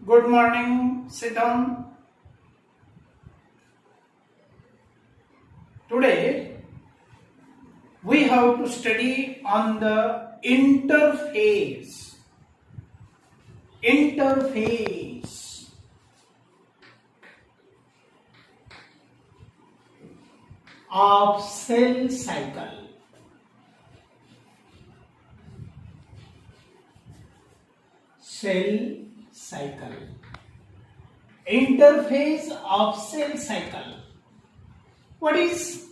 Good morning. Sit down. Today we have to study on the interface of cell cycle. Cell cycle. Interface of cell cycle. What is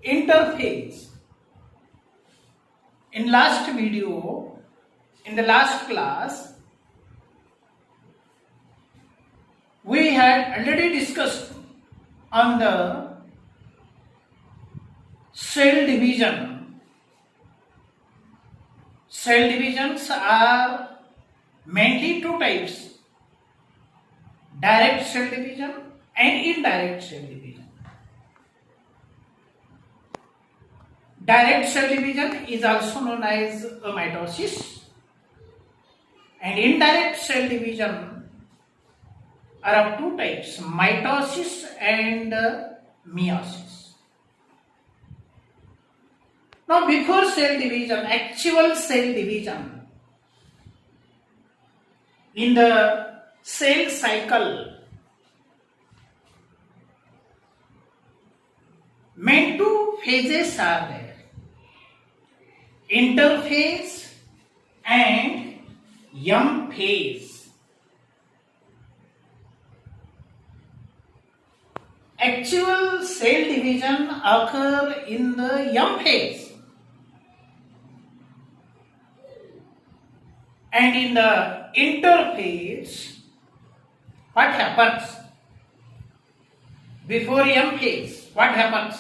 interface? In the last class, we had already discussed on the cell division. Cell divisions are mainly two types: direct cell division and indirect cell division. Direct cell division is also known as mitosis, and indirect cell division are of two types: mitosis and meiosis. Now, before cell division, actual cell division in the cell cycle, main two phases are there: interphase and M phase. Actual cell division occur in the M phase, and in the interphase, what happens? Before M phase, what happens?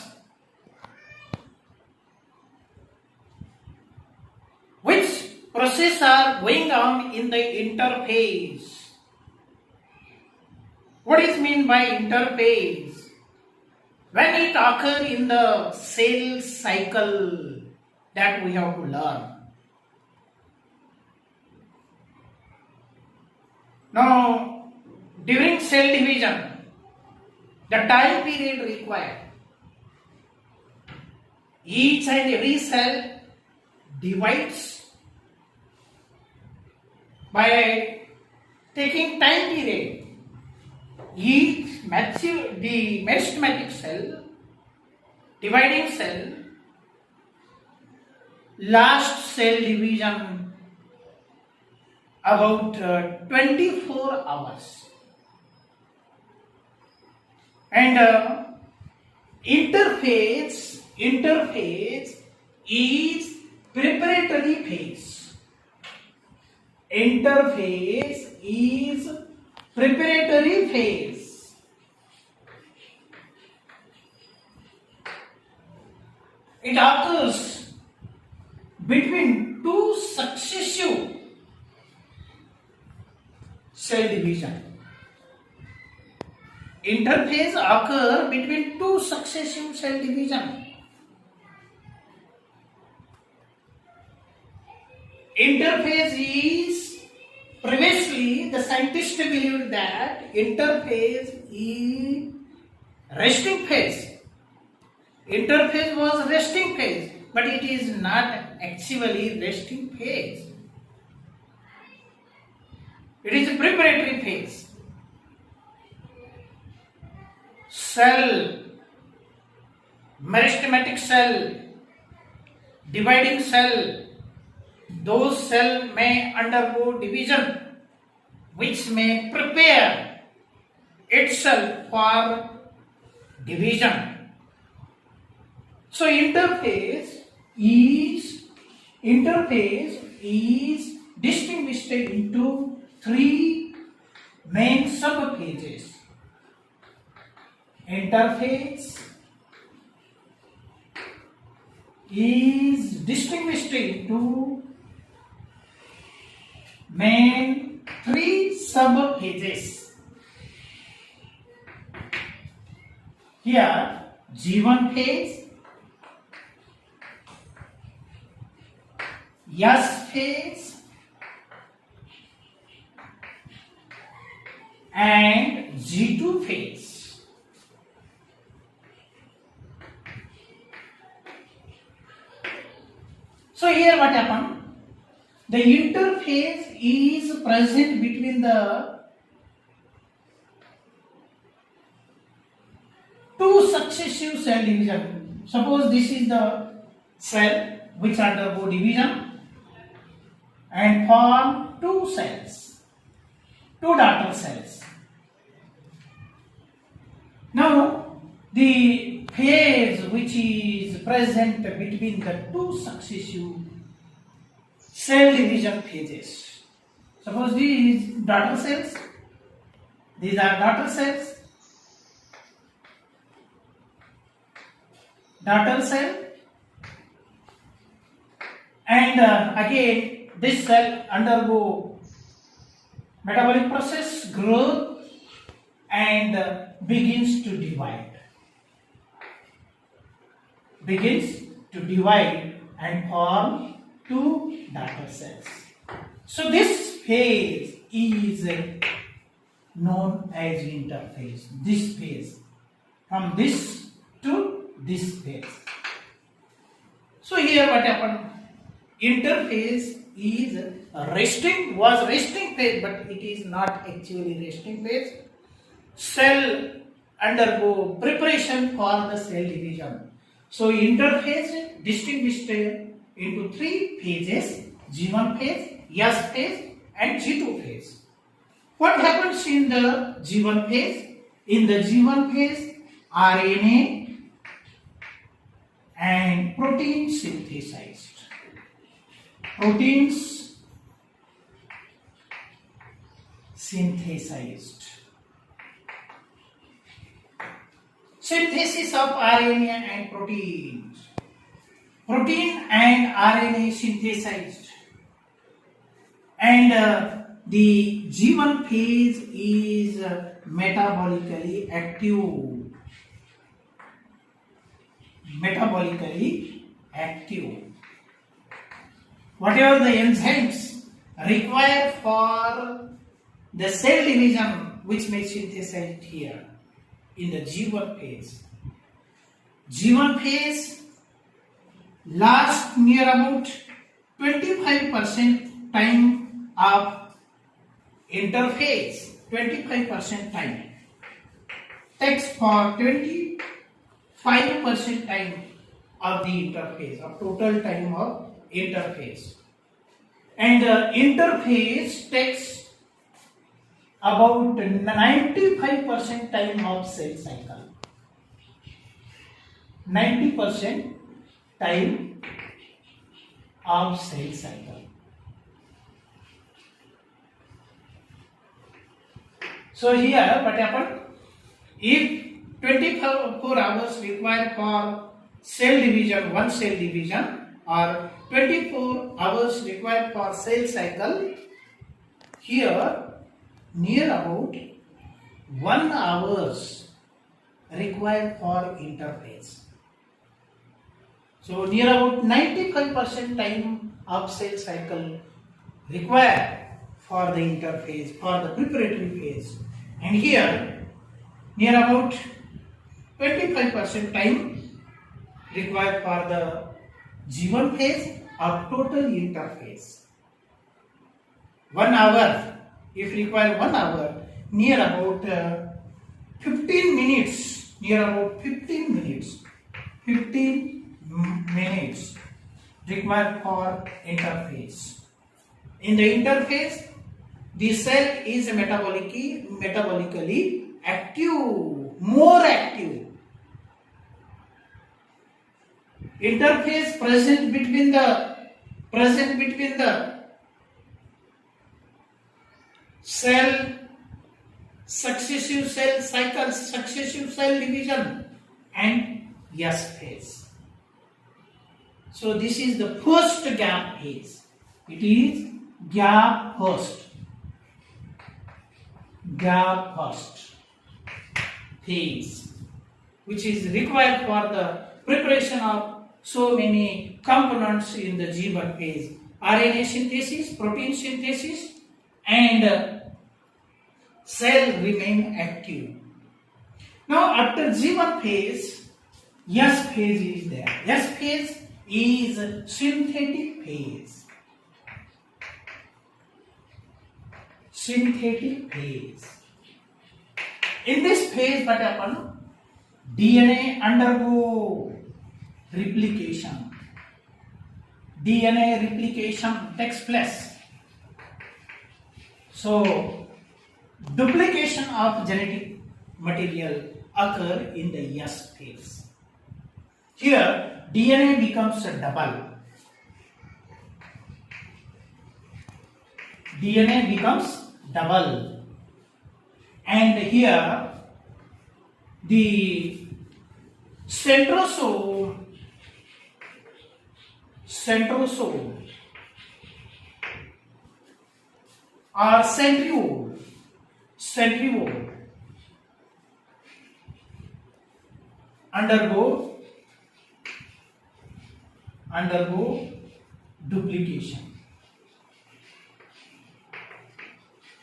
Which process are going on in the interphase? What is meant by interphase? When it occurs in the cell cycle, that we have to learn. Now, during cell division, the time period required, each and every cell divides by taking time period. Each the meristematic cell, dividing cell, last cell division about 24 hours, and interphase is preparatory phase. Interphase is preparatory phase. It occurs between two successive cell division. Interphase occur between two successive cell division. Interphase is, previously the scientists believed that interphase is resting phase. Interphase was resting phase, but it is not actually resting phase. It is a preparatory phase. Cell, meristematic cell, dividing cell, those cells may undergo division, which may prepare itself for division. So interphase is distinguished into three main subphases. Interphase is distinguished into main three subphases. Here, G1 phase, S phase, and G2 phase. So here what happened? The interphase is present between the two successive cell division. Suppose this is the cell which undergo division and form two cells, two daughter cells. Now the phase which is present between the two successive cell division phases. Suppose these daughter cells, these are daughter cells, daughter cell, and again this cell undergo metabolic process, growth, and begins to divide. Begins to divide and form two daughter cells. So this phase is known as interphase. This phase, from this to this phase. So here what happened? Interphase is was resting phase, but it is not actually resting phase. Cell undergo preparation for the cell division. So interphase distinguished into three phases: G1 phase, S phase, and G2 phase. What happens in the G1 phase? In the G1 phase, RNA and protein synthesized. Proteins synthesized. Synthesis of RNA and proteins. Protein and RNA synthesized. And the G1 phase is metabolically active. Metabolically active. Whatever the enzymes required for the cell division which may synthesized here in the G1 phase. G1 phase lasts near about 25% time of interphase. 25% time takes for 25% time of the interphase, of total time of interphase. And interphase takes about 95% time of cell cycle. 90% time of cell cycle. So here what happened? If 24 hours required for cell division, one cell division, or 24 hours required for cell cycle, here near about 1 hours required for interphase. So near about 95% time of cell cycle required for the interphase, for the preparatory phase. And here near about 25% time required for the G1 phase or total interphase. 1 hour, if required 1 hour, near about 15 minutes, near about 15 minutes required for interphase. In the interphase, the cell is metabolically active, more active. Interphase present between the cell, successive cell cycles, successive cell division, and S phase. So this is the first gap phase. It is gap first phase, which is required for the preparation of so many components in the G1 phase: RNA synthesis, protein synthesis, and cell remain active. Now after G1 phase, S phase is there. S phase is synthetic phase. Synthetic phase. In this phase, what happen? DNA undergo replication. DNA replication takes place. So, duplication of genetic material occur in the S phase. Here, DNA becomes a double. DNA becomes double. And here, the centrosome or centriole undergo duplication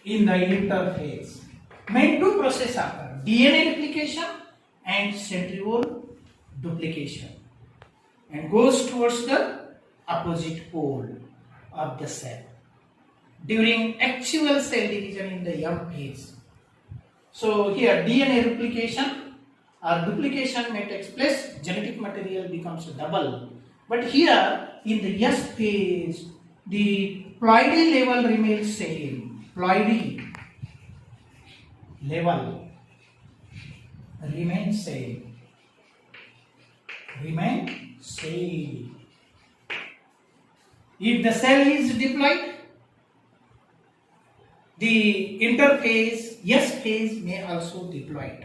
in the interphase. Main two processes occur: DNA replication and centriole duplication, and goes towards the opposite pole of the cell during actual cell division in the M phase. So here DNA replication or duplication may take place, genetic material becomes double. But here in the S phase, the ploidy level remains same. Ploidy level remains same. If the cell is diploid, the interphase S phase may also diploid.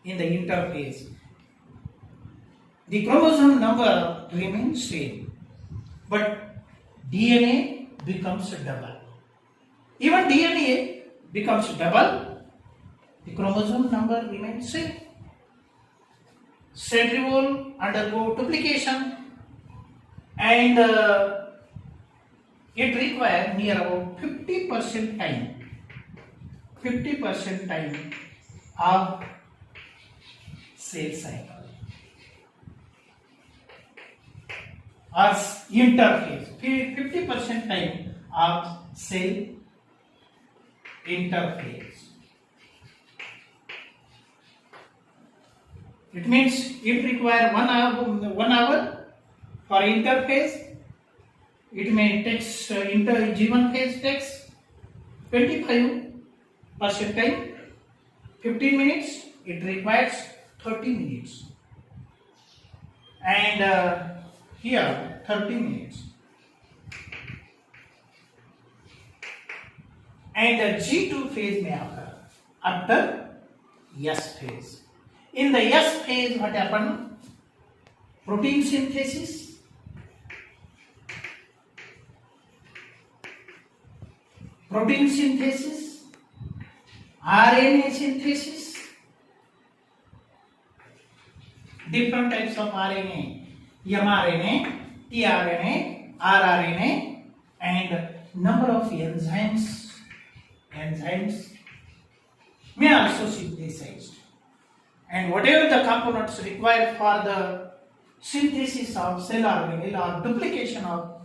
In the interphase, the chromosome number remains same, but DNA becomes double. Even DNA becomes double, the chromosome number remains same. Centriole undergo duplication, and it requires near about 50% time. 50% time of cell cycle as interphase. 50% time of cell interphase. It means it requires 1 hour for interphase. It may takes G1 phase takes 25% time. 15 minutes. It requires 30 minutes. And here 30 minutes. And the G2 phase may occur after S phase. In the S phase, what happened? Protein synthesis, RNA synthesis, different types of RNA, mRNA, tRNA, rRNA, and number of enzymes may also synthesized. And whatever the components required for the synthesis of cell organelle or duplication of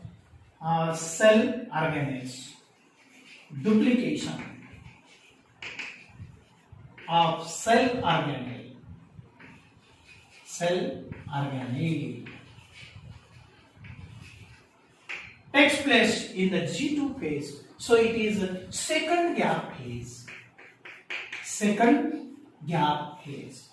cell organelles, duplication of cell organelle takes place in the G2 phase. So it is a second gap phase. Second gap phase.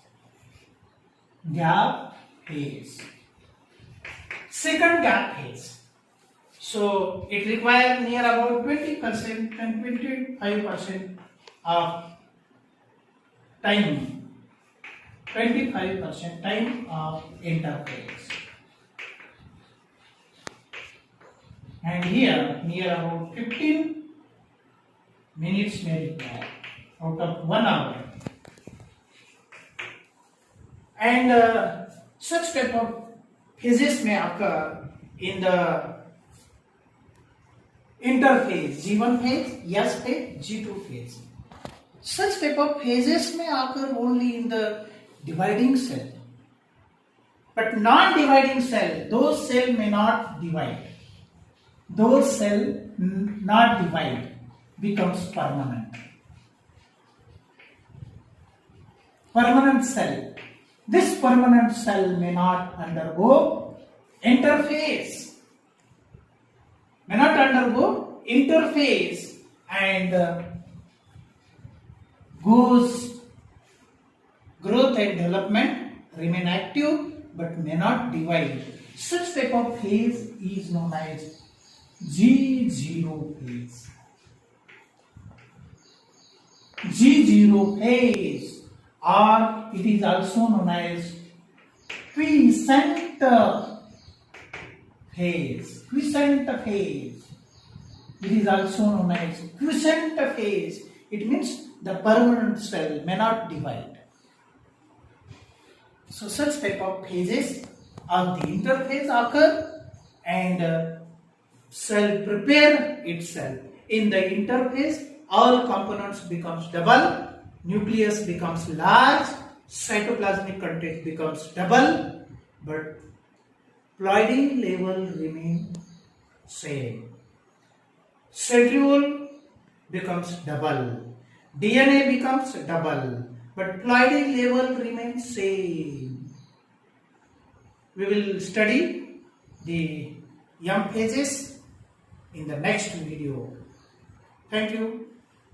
So it requires near about 20% and 25% of time. 25% time of interphase. And here near about 15 minutes may require out of 1 hour. And such type of phases may occur in the interphase, G1 phase, S phase, G2 phase. such type of phases may occur only in the dividing cell. But non-dividing cell, those cell may not divide. Those cell not divide becomes permanent. Permanent cell. This permanent cell may not undergo interphase. May not undergo interphase and goes growth and development, remain active but may not divide. Such type of phase is known as G0 phase. G0 phase, or it is also known as quiescent phase. Quiescent phase. It is also known as quiescent phase. It means the permanent cell may not divide. So such type of phases of the interphase occur and cell prepare itself. In the interphase, all components becomes double, nucleus becomes large, cytoplasmic content becomes double, but ploiding level remain same. Centriole becomes double, DNA becomes double, but ploiding level remains same. We will study the M phases in the next video. Thank you.